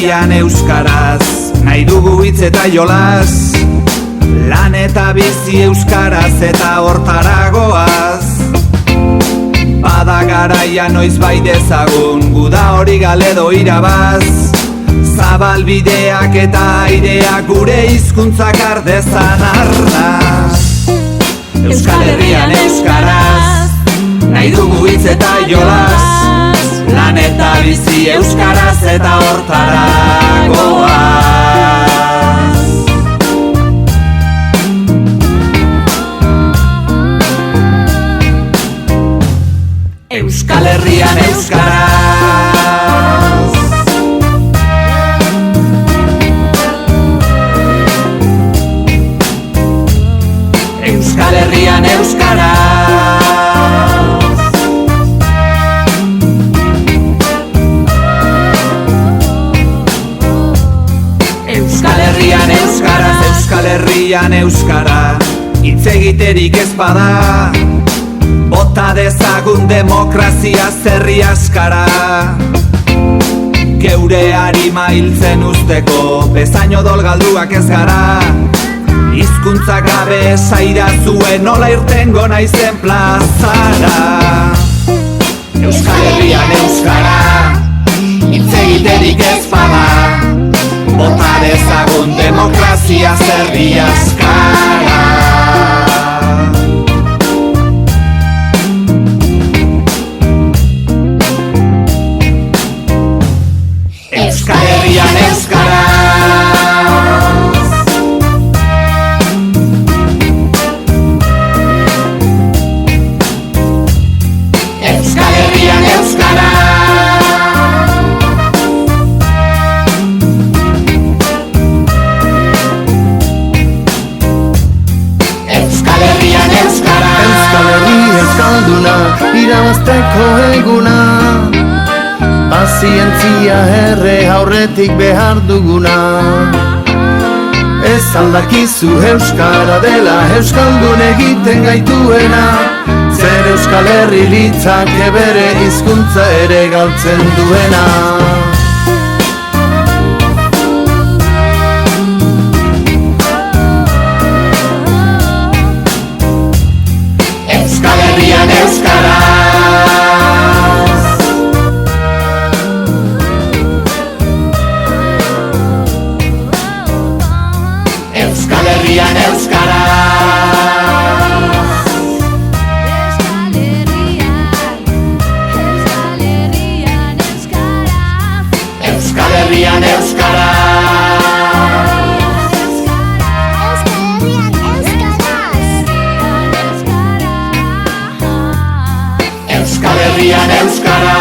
Herrian euskaraz, nahi dugu hitz eta jolas, lan eta bizi euskaraz eta hortaragoaz. Bada garaia noiz bai dezagun, guda hori galedo irabaz, zabal bideak eta aireak gure hizkuntzak ardezan arnaz. Euskal Herrian euskaraz, nahi dugu hitz eta jolas, lan eta bizi euskaraz eta hortaragoaz. Euskal Herrian euskaraz, Euskal Herrian euskaraz, Euskal Herrian euskaraz, Euskal Herrian euskara, hitz egiterik ez bada, bota dezagun demokrazia zerri askara. Geure harima hiltzen usteko, bezain odol galduak ez gara, hizkuntza gabe esaira zuen nola irtengo naizen plazara. Euskal Herrian euskara, hitz egiterik ez bada, bota dezagun demokrazia zerri askara. Euskal Herrian euskaraz, Euskal Herrian euskaraz, Euskal Herrian euskaraz, Euskal Herri euskalduna, irabazteko eguna, pazientzia erre aurretik behar duguna. Ez aldakizu euskara dela euskaldun egiten gaituena, zer Euskal Herri litzake bere hizkuntza ere galtzen duena. Euskal Herrian euskaraz, Euskal Herrian euskaraz, Euskal Herrian euskaraz, Euskal Herrian euskaraz.